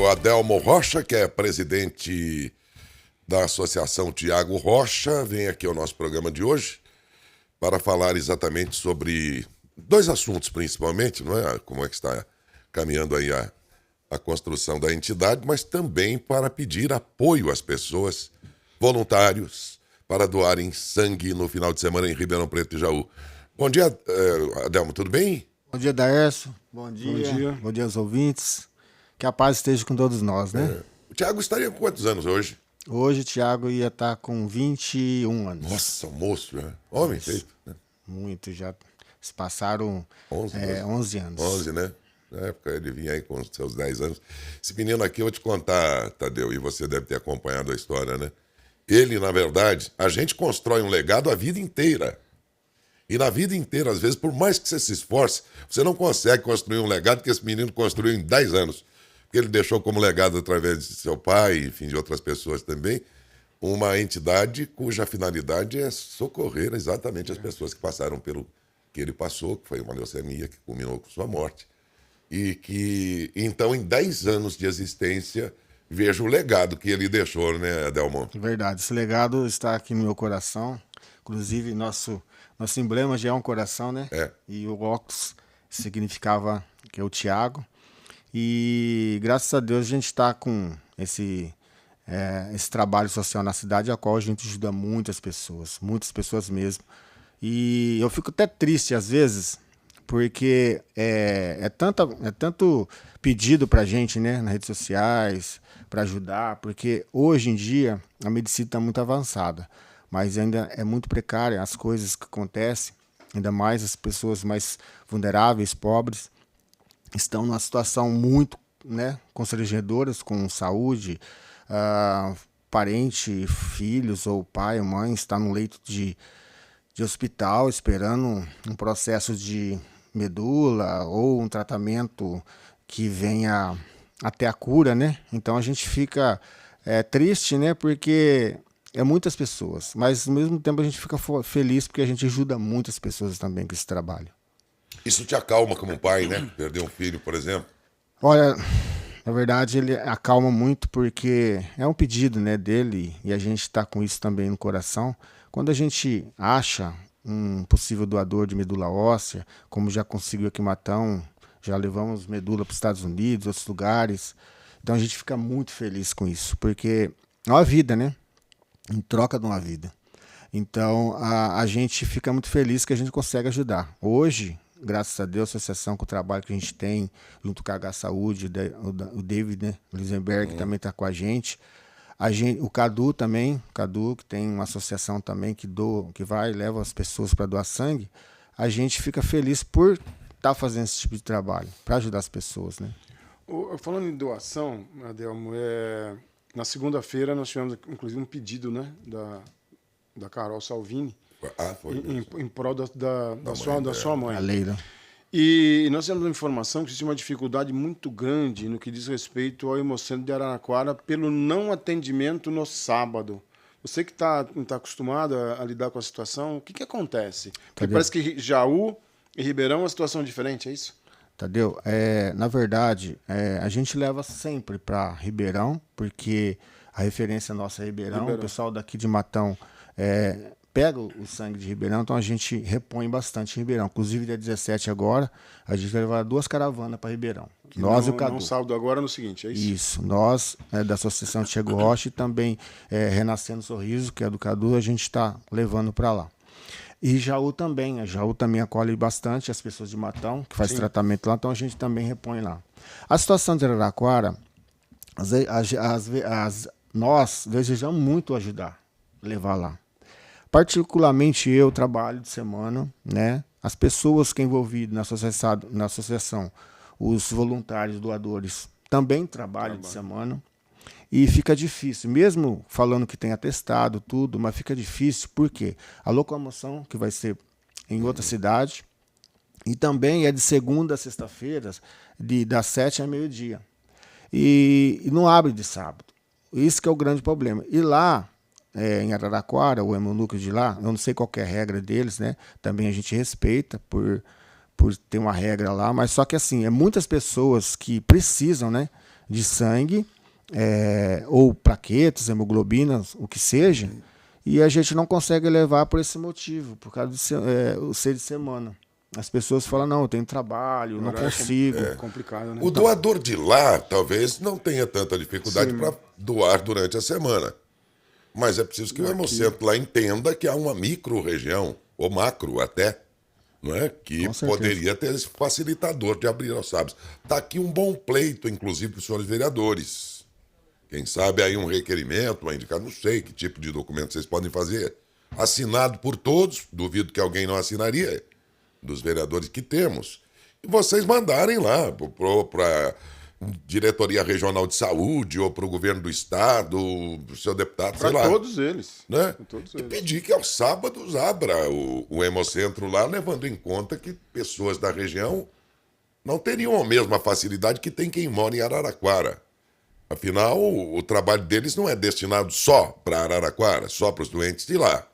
Adelmo Rocha, que é presidente da Associação Tiago Rocha, vem aqui ao nosso programa de hoje para falar exatamente sobre dois assuntos, principalmente, não é? Como é que está caminhando aí a construção da entidade, mas também para pedir apoio às pessoas, voluntários, para doarem sangue no final de semana em Ribeirão Preto e Jaú. Bom dia, Adelmo, tudo bem? Bom dia, Daércio. Bom dia. Bom dia aos ouvintes. Que a paz esteja com todos nós, né? O Tiago estaria com quantos anos hoje? Hoje o Tiago ia estar com 21 anos. Nossa, moço, né? Homem feito, né? Muito, já se passaram 11 anos. 11, né? Na época ele vinha aí com os seus 10 anos. Esse menino aqui, eu vou te contar, Tadeu, e você deve ter acompanhado a história, né? Ele, na verdade, a gente constrói um legado a vida inteira. E na vida inteira, às vezes, por mais que você se esforce, você não consegue construir um legado que esse menino construiu em 10 anos. Porque ele deixou como legado, através de seu pai, enfim, de outras pessoas também, uma entidade cuja finalidade é socorrer exatamente as pessoas que passaram pelo que ele passou, que foi uma leucemia que culminou com sua morte. E que, então, em 10 anos de existência, vejo o legado que ele deixou, né, Adelmo? Verdade, esse legado está aqui no meu coração. Inclusive, nosso emblema já é um coração, né? É. E o óculos significava que é o Tiago. E graças a Deus a gente está com esse trabalho social na cidade, a qual a gente ajuda muitas pessoas mesmo. E eu fico até triste às vezes, porque é tanto pedido pra gente, né, nas redes sociais, para ajudar, porque hoje em dia a medicina está muito avançada, mas ainda é muito precária as coisas que acontecem, ainda mais as pessoas mais vulneráveis, pobres, estão numa situação muito, né, constrangedora com saúde, parente, filhos ou pai ou mãe está no leito de hospital esperando um processo de medula ou um tratamento que venha até a cura, né? Então a gente fica triste, né? Porque é muitas pessoas, mas ao mesmo tempo a gente fica feliz porque a gente ajuda muitas pessoas também com esse trabalho. Isso te acalma como pai, né? Perder um filho, por exemplo. Olha, na verdade ele acalma muito porque é um pedido, né, dele e a gente está com isso também no coração. Quando a gente acha um possível doador de medula óssea, como já conseguiu aqui em Matão, já levamos medula para os Estados Unidos, outros lugares. Então a gente fica muito feliz com isso, porque é uma vida, né? Em troca de uma vida. Então a gente fica muito feliz que a gente consegue ajudar. Hoje, graças a Deus, a associação com o trabalho que a gente tem, junto com a H Saúde, o David, né, Lisenberg também está com a gente. O Cadu também, que tem uma associação também que vai e leva as pessoas para doar sangue. A gente fica feliz por estar fazendo esse tipo de trabalho, para ajudar as pessoas, né? Falando em doação, Adelmo, na segunda-feira nós tivemos inclusive um pedido, né, da Carol Salvini, Foi em prol da sua mãe. A Leila. E nós temos uma informação que existe uma dificuldade muito grande no que diz respeito ao Hemocentro de Araraquara pelo não atendimento no sábado. Você que está acostumado a lidar com a situação, o que acontece? Porque parece que Jaú e Ribeirão é uma situação diferente, é isso? Tadeu, na verdade, a gente leva sempre para Ribeirão, porque a referência nossa é Ribeirão. O pessoal daqui de Matão pega o sangue de Ribeirão, então a gente repõe bastante em Ribeirão. Inclusive, dia 17 agora, a gente vai levar 2 caravanas para Ribeirão. Nós e o Cadu. Não sábado agora no seguinte, é isso? Isso. Nós, da Associação Tiago Rocha, e também Renascendo Sorriso, que é do Cadu, a gente está levando para lá. E Jaú também. A Jaú também acolhe bastante as pessoas de Matão, que faz tratamento lá, então a gente também repõe lá. A situação de Araraquara, nós desejamos muito ajudar, levar lá. Particularmente eu trabalho de semana, né? As pessoas que envolvidas na associação, os voluntários doadores também trabalham de semana e fica difícil, mesmo falando que tem atestado tudo, mas fica difícil porque a locomoção que vai ser em outra cidade e também é de segunda a sexta-feira, das 7 ao meio-dia e não abre de sábado. Isso que é o grande problema. E lá em Araraquara, o hemonúcleo de lá, eu não sei qual que é a regra deles, né? Também a gente respeita por ter uma regra lá, mas só que assim, muitas pessoas que precisam, né, de sangue, ou plaquetas, hemoglobinas, o que seja, e a gente não consegue levar por esse motivo, por causa do ser de semana. As pessoas falam, não, eu tenho trabalho, não consigo. É complicado, né? O doador de lá talvez não tenha tanta dificuldade para doar durante a semana. Mas é preciso que o Hemocentro lá entenda que há uma micro-região, ou macro até, não é? Que poderia ter esse facilitador de abrir aos sábados. Está aqui um bom pleito, inclusive, para os senhores vereadores. Quem sabe aí um requerimento, uma indicação, não sei que tipo de documento vocês podem fazer. Assinado por todos, duvido que alguém não assinaria, dos vereadores que temos. E vocês mandarem lá para Diretoria Regional de Saúde ou para o governo do Estado, para o seu deputado, sei lá. Para todos eles. Né? Todos e eles. pedir que aos sábados abra o Hemocentro lá, levando em conta que pessoas da região não teriam a mesma facilidade que tem quem mora em Araraquara. Afinal, o trabalho deles não é destinado só para Araraquara, só para os doentes de lá.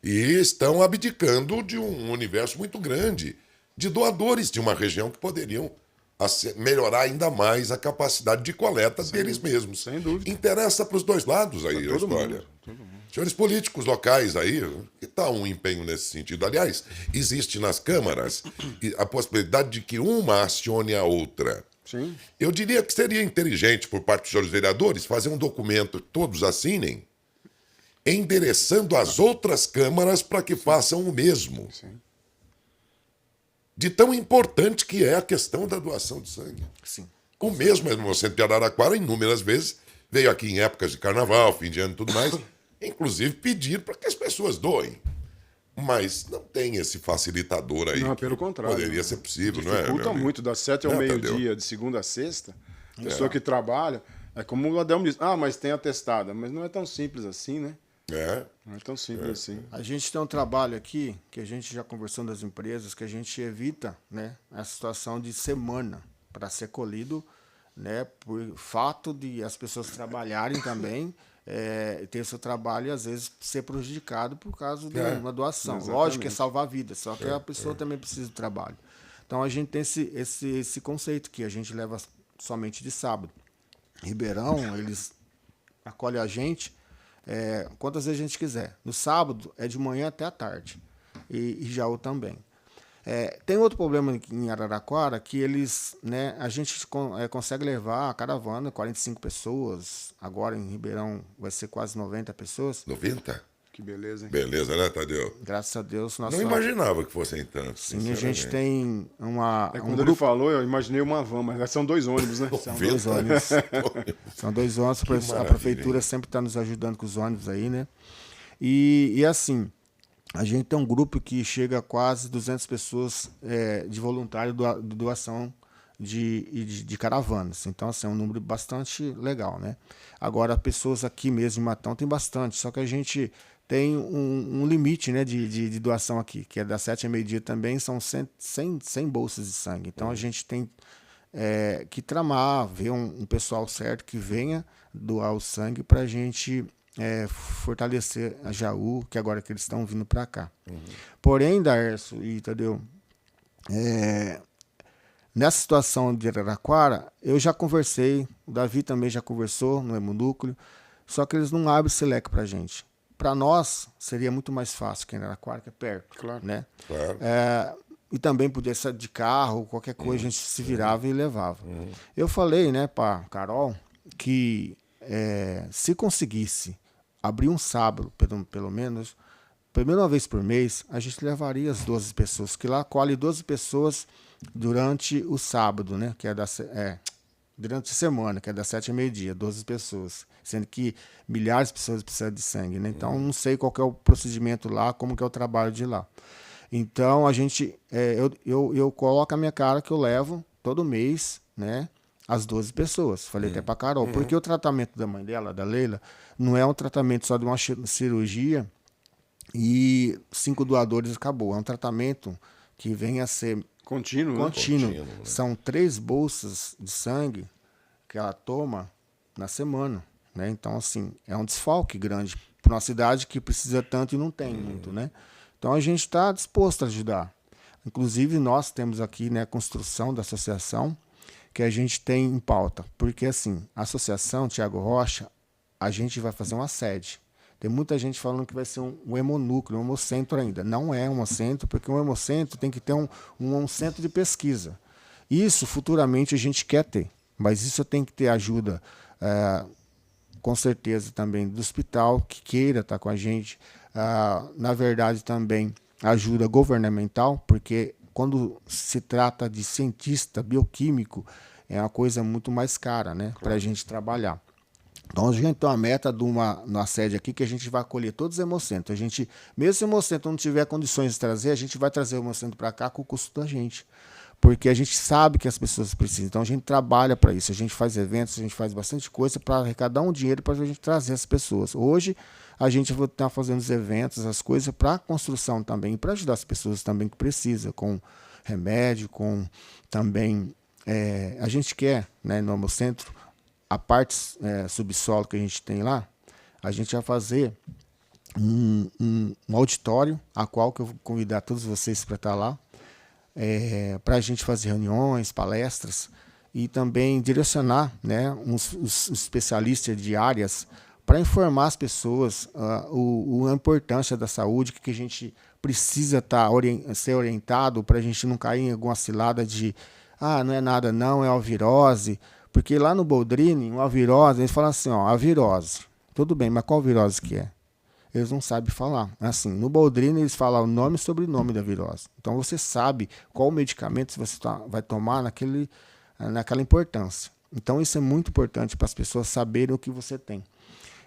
E estão abdicando de um universo muito grande de doadores de uma região que poderiam melhorar ainda mais a capacidade de coleta deles mesmos. Sem dúvida. Interessa para os dois lados aí a história. Todo mundo. Senhores políticos locais aí, que tal um empenho nesse sentido? Aliás, existe nas câmaras a possibilidade de que uma acione a outra. Sim. Eu diria que seria inteligente por parte dos senhores vereadores fazer um documento que todos assinem, endereçando as outras câmaras para que façam o mesmo. Sim. De tão importante que é a questão da doação de sangue. Sim. O mesmo Hemocentro de Araraquara, inúmeras vezes, veio aqui em épocas de carnaval, fim de ano e tudo mais, inclusive pedir para que as pessoas doem. Mas não tem esse facilitador aí. Não, pelo contrário. Poderia ser possível, não é? Dificulta muito, das 7 ao meio-dia, de segunda a sexta. Pessoa que trabalha, é como o Adelmo diz, mas tem atestada. Mas não é tão simples assim, né? Não é tão simples assim. A gente tem um trabalho aqui, que a gente já conversou das empresas, que a gente evita, né, a situação de semana para ser colhido, né, por fato de as pessoas trabalharem também, ter seu trabalho e às vezes ser prejudicado por causa de uma doação. Exatamente. Lógico que é salvar vidas, só que a pessoa também precisa do trabalho. Então a gente tem esse conceito que a gente leva somente de sábado. Ribeirão, eles acolhem a gente quantas vezes a gente quiser. No sábado é de manhã até a tarde. E Jaú também. Tem outro problema em Araraquara que eles, né, a gente consegue levar a caravana, 45 pessoas. Agora em Ribeirão vai ser quase 90 pessoas. 90? Que beleza, hein? Beleza, né, Tadeu? Graças a Deus. Não imaginava que fossem tantos. Sim, a gente tem Quando ele falou, eu imaginei uma van, mas são 2 ônibus, né? São 2 ônibus. São 2 ônibus. A prefeitura sempre está nos ajudando com os ônibus aí, né? E assim, a gente tem um grupo que chega a quase 200 pessoas de voluntário de doação de caravanas. Então, assim, é um número bastante legal, né? Agora, pessoas aqui mesmo em Matão tem bastante, só que a gente tem um limite, né, de doação aqui, que é das 7 a meio-dia também, são 100 bolsas de sangue. Então, a gente tem que tramar, ver um pessoal certo que venha doar o sangue para a gente fortalecer a Jaú, que agora que eles estão vindo para cá. Porém, Darcio e Tadeu, nessa situação de Araraquara, eu já conversei, o Davi também já conversou no Hemonúcleo, só que eles não abrem esse leque para a gente. Para nós, seria muito mais fácil que em Araraquara, que é perto. Claro. Né? Claro. E também podia ser de carro, qualquer coisa, a gente se virava e levava. Eu falei, né, para Carol, que se conseguisse abrir um sábado, pelo menos uma vez por mês, a gente levaria as 12 pessoas, que lá colhe 12 pessoas durante o sábado, né, que durante a semana, que é das 7 a meio-dia, 12 pessoas, sendo que milhares de pessoas precisam de sangue, né? Então, não sei qual que é o procedimento lá, como que é o trabalho de lá. Então, a gente, eu coloco a minha cara que eu levo todo mês, né, as 12 pessoas. Falei até para Carol, porque o tratamento da mãe dela, da Leila, não é um tratamento só de uma cirurgia e 5 doadores acabou. É um tratamento que vem a ser contínuo. Né? São 3 bolsas de sangue que ela toma na semana, né? Então, assim, é um desfalque grande para uma cidade que precisa tanto e não tem muito, né? Então, a gente está disposto a ajudar. Inclusive, nós temos aqui, né, a construção da associação, que a gente tem em pauta. Porque, assim, a Associação Thiago Rocha, a gente vai fazer uma sede. Tem muita gente falando que vai ser um hemonúcleo, um hemocentro ainda. Não é um hemocentro, porque um hemocentro tem que ter um centro de pesquisa. Isso, futuramente, a gente quer ter. Mas isso tem que ter ajuda, com certeza, também do hospital, que queira estar com a gente. Na verdade, também ajuda governamental, porque quando se trata de cientista bioquímico, é uma coisa muito mais cara, né, para a gente trabalhar. Então, a gente tem uma meta de uma sede aqui que a gente vai acolher todos os hemocentros. Mesmo se o hemocentro não tiver condições de trazer, a gente vai trazer o hemocentro para cá com o custo da gente. Porque a gente sabe que as pessoas precisam. Então, a gente trabalha para isso. A gente faz eventos, a gente faz bastante coisa para arrecadar um dinheiro para a gente trazer as pessoas. Hoje, a gente vai estar fazendo os eventos, as coisas para a construção também, para ajudar as pessoas também que precisam, com remédio, com também... a gente quer, né, no hemocentro, a parte subsolo que a gente tem lá, a gente vai fazer um auditório, a qual que eu vou convidar todos vocês para estar lá, para a gente fazer reuniões, palestras e também direcionar, né, os especialistas de áreas para informar as pessoas a importância da saúde, que a gente precisa ser orientado para a gente não cair em alguma cilada de não é nada não, é a virose. Porque lá no Boldrini, uma virose, eles falam assim, a virose. Tudo bem, mas qual virose que é? Eles não sabem falar. Assim, no Boldrini, eles falam o nome e sobrenome da virose. Então, você sabe qual medicamento você vai tomar naquela importância. Então, isso é muito importante para as pessoas saberem o que você tem.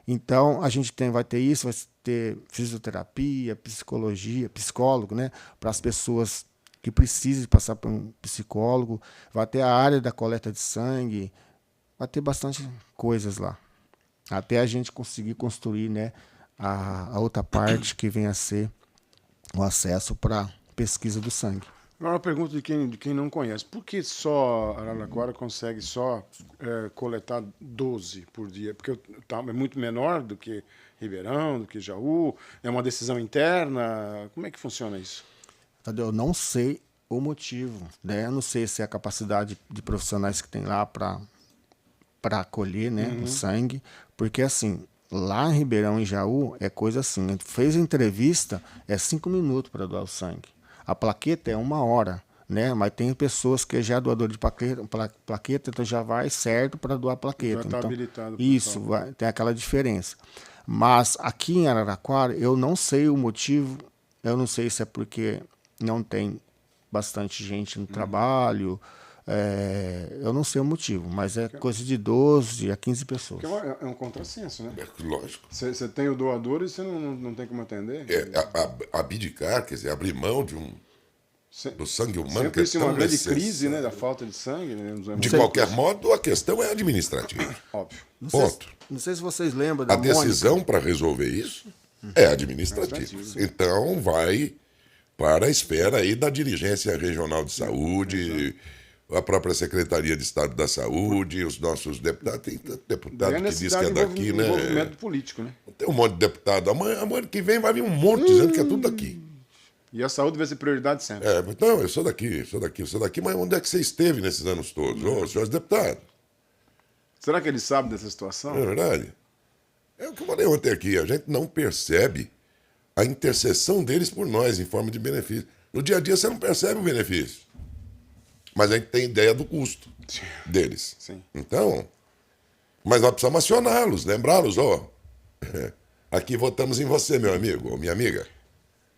Então, a gente vai ter isso, vai ter fisioterapia, psicologia, psicólogo, né? Para as pessoas que precisem passar por um psicólogo, vai ter a área da coleta de sangue, vai ter bastante coisas lá. Até a gente conseguir construir, né, a outra parte que vem a ser o acesso para pesquisa do sangue. Agora uma pergunta de quem não conhece. Por que só Araraquara consegue só coletar 12 por dia? Porque é muito menor do que Ribeirão, do que Jaú? É uma decisão interna? Como é que funciona isso? Eu não sei o motivo, né? Eu não sei se é a capacidade de profissionais que tem lá para acolher, né, o sangue, porque assim, lá em Ribeirão e Jaú é coisa assim, a gente fez a entrevista, 5 minutos para doar o sangue. A plaqueta é 1 hora, né? Mas tem pessoas que já é doador de plaqueta, então já vai certo para doar a plaqueta. Já está então, habilitado. Isso, tem aquela diferença. Mas aqui em Araraquara, eu não sei o motivo, eu não sei se é porque não tem bastante gente no trabalho, eu não sei o motivo, mas é coisa de 12 a 15 pessoas. É um contrassenso, né? Lógico. Você tem o doador e você não tem como atender? Abdicar, quer dizer, abrir mão do sangue humano, sempre que é uma grande crise, né, da falta de sangue. Né, de qualquer modo, a questão é administrativa. Óbvio. Não sei se vocês lembram da decisão para resolver isso é administrativa. Então, vai para a esfera aí da dirigência regional de saúde, a própria Secretaria de Estado da Saúde, os nossos deputados. Tem deputado que diz que é daqui, né? Envolvimento político, né? Tem um monte de deputado. Amanhã que vem vai vir um monte dizendo que é tudo daqui. E a saúde vai ser prioridade sempre. Não, eu sou daqui, mas onde é que você esteve nesses anos todos? Senhores deputados. Será que eles sabem dessa situação? É verdade. É o que eu falei ontem aqui, a gente não percebe a intercessão deles por nós em forma de benefício. No dia a dia você não percebe o benefício, mas a gente tem ideia do custo deles. Sim. Então, mas nós precisamos acioná-los, lembrá-los, aqui votamos em você, meu amigo, ou minha amiga.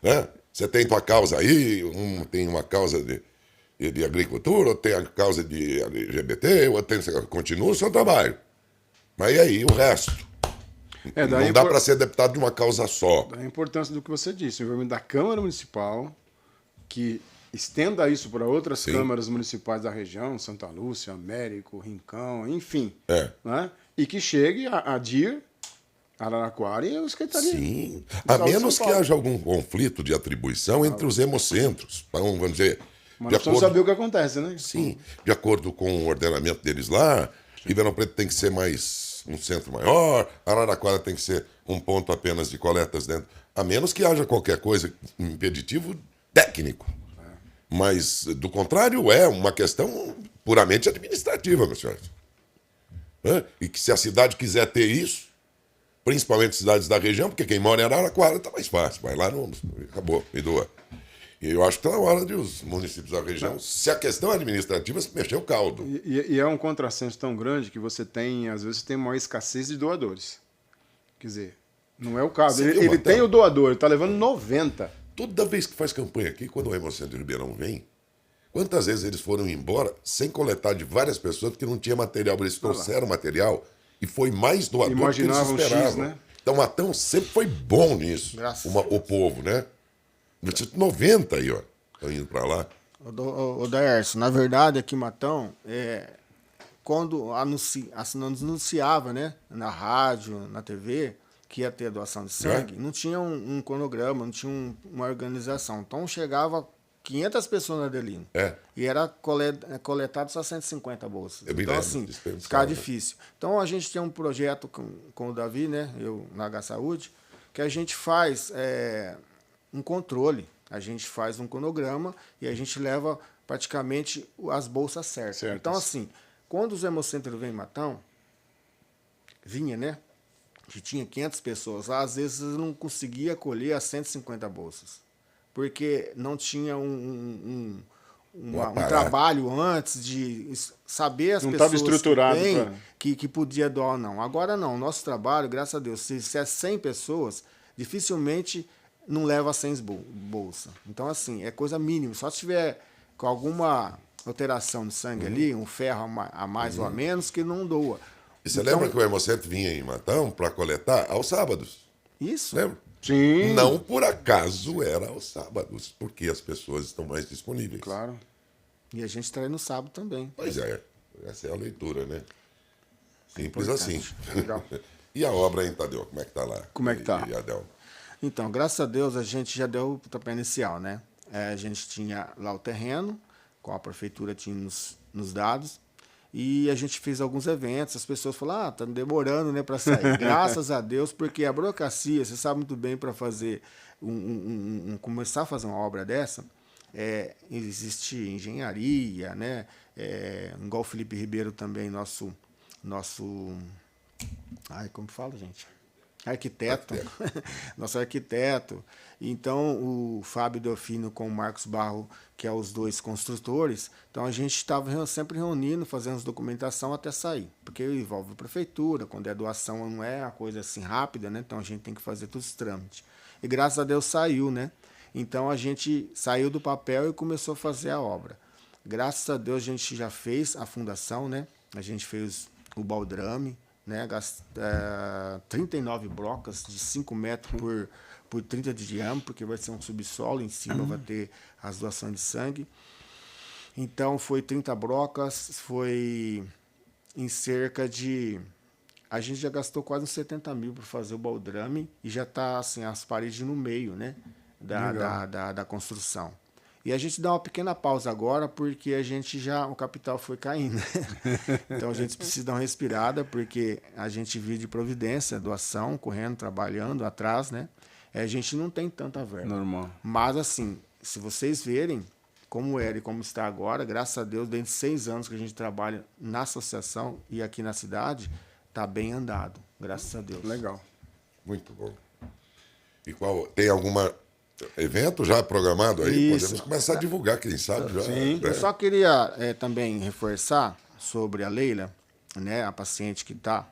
Né? Você tem tua causa aí, tem uma causa de agricultura, outro tem a causa de LGBT, outro tem... Continua o seu trabalho. Mas e aí, o resto? Não dá para ser deputado de uma causa só. A importância do que você disse, o envolvimento da Câmara Municipal, que estenda isso para outras câmaras municipais da região, Santa Lúcia, Américo, Rincão, enfim. Né? E que chegue a DIR, Araraquara e a Secretaria. Sim, a menos que haja algum conflito de atribuição entre os hemocentros. Então, vamos dizer... Mas nós precisamos saber o que acontece, né? Sim, de acordo com o ordenamento deles lá, Ribeirão Preto tem que ser um centro maior, Araraquara tem que ser um ponto apenas de coletas dentro. A menos que haja qualquer coisa impeditivo técnico. Mas, do contrário, é uma questão puramente administrativa, meus senhores. E que se a cidade quiser ter isso, principalmente cidades da região, porque quem mora em Araraquara está mais fácil, vai lá, não, acabou, me doa. E eu acho que está na hora de os municípios da região, se a questão administrativa, se mexer o caldo. E é um contrassenso tão grande que você tem, às vezes, tem uma escassez de doadores. Quer dizer, não é o caso. Ele tem o doador, ele está levando 90. Toda vez que faz campanha aqui, quando o Hemocentro de Ribeirão vem, quantas vezes eles foram embora sem coletar de várias pessoas porque não tinha material, eles trouxeram material e foi mais doador Imaginavam que eles esperavam. X, né? Então, Matão sempre foi bom nisso, o povo, né? 90 aí, ó, estão indo para lá. Ô Daércio, na verdade, aqui em Matão, quando anunciava, né, na rádio, na TV, que ia ter doação de sangue, não tinha um cronograma, não tinha uma organização. Então chegava 500 pessoas na Adelino. E era coletado só 150 bolsas. Então, assim, ficava difícil. Então a gente tem um projeto com o Davi, né, eu na H Saúde, que a gente faz um controle. A gente faz um cronograma e a gente leva praticamente as bolsas certas. Então, assim, quando os hemocentros vêm em Matão, vinha, né? Que tinha 500 pessoas lá, às vezes não conseguia acolher as 150 bolsas. Porque não tinha um trabalho antes de saber as pessoas estruturado que podia doar ou não. Agora não, nosso trabalho, graças a Deus, se é 100 pessoas, dificilmente não leva 100 bolsas. Então, assim, é coisa mínima. Só se tiver com alguma alteração de sangue ali, um ferro a mais ou a menos, que não doa. E você lembra que o Hemocentro vinha em Matão para coletar aos sábados? Isso. Lembra? Sim. Não por acaso era aos sábados, porque as pessoas estão mais disponíveis. Claro. E a gente traz no sábado também. Pois é, essa é a leitura, né? Simples assim. Legal. E a obra, hein, Tadeu? Como é que tá lá? Como é que tá? E Adel? Então, graças a Deus, a gente já deu o pontapé inicial, né? A gente tinha lá o terreno, qual a prefeitura tinha nos dados, e a gente fez alguns eventos, as pessoas falaram, tá demorando, né, para sair. Graças a Deus, porque a burocracia, você sabe muito bem, para fazer começar a fazer uma obra dessa, existe engenharia, né? Igual o Felipe Ribeiro também, nosso como fala, gente? Arquiteto. Nosso arquiteto. Então, o Fábio Delfino com o Marcos Barro, que é os dois construtores, então a gente estava sempre reunindo, fazendo documentação até sair, porque envolve a prefeitura, quando é doação não é uma coisa assim rápida, né? Então a gente tem que fazer todos os trâmites. E graças a Deus saiu, né? Então a gente saiu do papel e começou a fazer a obra. Graças a Deus a gente já fez a fundação, né? A gente fez o baldrame, né? 39 brocas de 5 metros por 30 de diâmetro, porque vai ser um subsolo, em cima vai ter as doações de sangue. Então foi 30 brocas, foi em cerca de... A gente já gastou quase uns 70 mil para fazer o baldrame e já está assim, as paredes no meio, né, da construção. E a gente dá uma pequena pausa agora, porque o capital foi caindo. Então a gente precisa dar uma respirada, porque a gente vive de providência, doação, correndo, trabalhando atrás, né? A gente não tem tanta verba. Normal. Mas assim, se vocês verem como era e como está agora, graças a Deus, dentro de 6 anos que a gente trabalha na associação e aqui na cidade, está bem andado, graças a Deus. Legal. Muito bom. E tem alguma evento já programado aí? Isso. Podemos começar a divulgar, quem sabe já. Sim. Eu só queria também reforçar sobre a Leila, né, a paciente que está,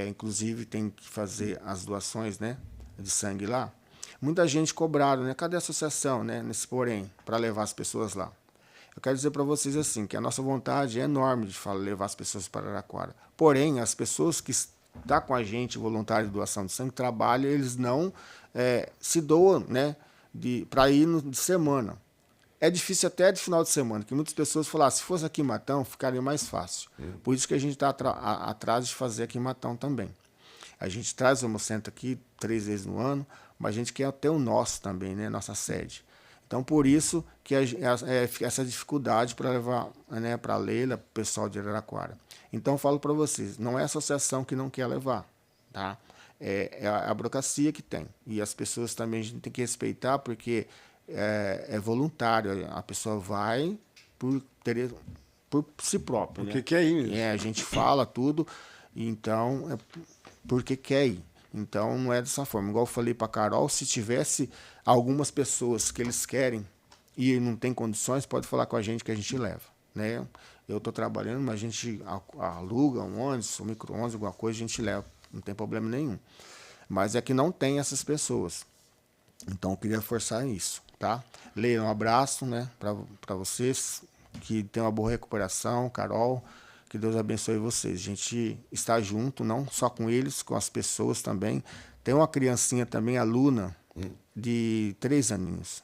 inclusive tem que fazer as doações, né, de sangue lá. Muita gente cobrada, né? Cadê a associação, né, nesse porém, para levar as pessoas lá? Eu quero dizer para vocês assim, que a nossa vontade é enorme de levar as pessoas para Araraquara. Porém, as pessoas que estão com a gente, voluntários de doação de sangue, trabalham, eles não se doam, né, para ir de semana. É difícil até de final de semana, que muitas pessoas falam, se fosse aqui em Matão, ficaria mais fácil. Por isso que a gente está atrás de fazer aqui em Matão também. A gente traz o Hemocentro aqui 3 vezes no ano, mas a gente quer ter o nosso também, né, nossa sede. Então, por isso que essa dificuldade para levar, né, para a Leila, para o pessoal de Araraquara. Então, eu falo para vocês, não é a associação que não quer levar, tá? É a burocracia que tem. E as pessoas também a gente tem que respeitar, porque é voluntário. A pessoa vai por si própria. Porque né? quer ir mesmo. A gente fala tudo, então é porque quer ir. Então não é dessa forma. Igual eu falei para Carol, se tivesse algumas pessoas que eles querem e não tem condições, pode falar com a gente que a gente leva. Né? Eu estou trabalhando, mas a gente aluga um ônibus, um micro-ônibus, alguma coisa, a gente leva. Não tem problema nenhum. Mas é que não tem essas pessoas. Então eu queria forçar isso. Tá? Leia, um abraço, né, para vocês, que tenham uma boa recuperação, Carol, que Deus abençoe vocês. A gente está junto, não só com eles, com as pessoas também. Tem uma criancinha também, a Luna, de 3 aninhos.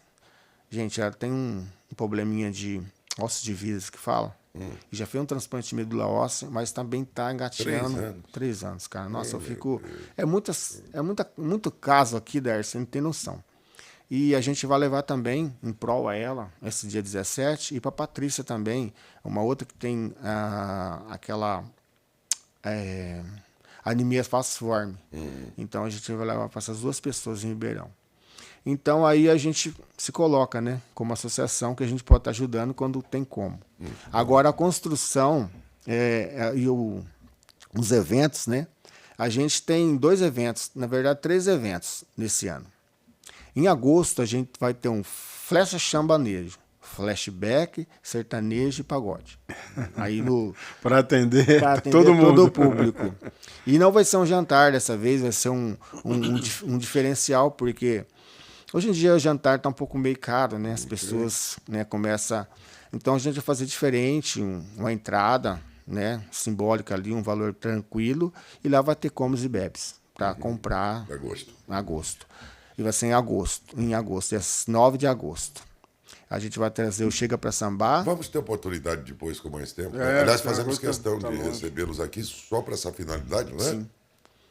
Gente, ela tem um probleminha de ossos de vidas que fala. E já fez um transplante de medula óssea, mas também está engatinhando. 3 anos, cara. Nossa, eu fico... muito caso aqui, Darcy, você não tem noção. E a gente vai levar também em prol a ela, esse dia 17, e para a Patrícia também, uma outra que tem aquela anemia falciforme. Então a gente vai levar para essas 2 pessoas em Ribeirão. Então aí a gente se coloca, né, como associação, que a gente pode estar ajudando quando tem como. Agora a construção e os eventos, né? A gente tem 2 eventos, na verdade 3 eventos nesse ano. Em agosto, a gente vai ter um flecha chambanejo, flashback, sertanejo e pagode. Aí para atender todo mundo. Todo o público. E não vai ser um jantar dessa vez, vai ser um diferencial, porque hoje em dia o jantar está um pouco meio caro, né? As pessoas, né, começam... Então a gente vai fazer diferente, uma entrada, né, simbólica ali, um valor tranquilo, e lá vai ter comes e bebes para comprar agosto. E vai ser em agosto, dia 9 de agosto. A gente vai trazer o Chega para Sambar. Vamos ter oportunidade depois, com mais tempo. Aliás, fazemos questão de recebê-los aqui só para essa finalidade, não é? Sim.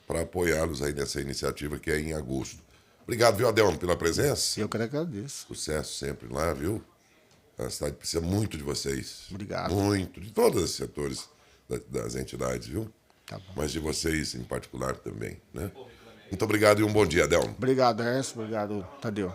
Para apoiá-los aí nessa iniciativa que é em agosto. Obrigado, viu, Adelmo, pela presença. Eu que agradeço. Sucesso sempre lá, viu? A cidade precisa muito de vocês. Obrigado. Muito, de todos os setores das entidades, viu? Tá bom. Mas de vocês em particular também, né? Muito obrigado e um bom dia, Adelmo. Obrigado, Ernesto. Obrigado, Tadeu.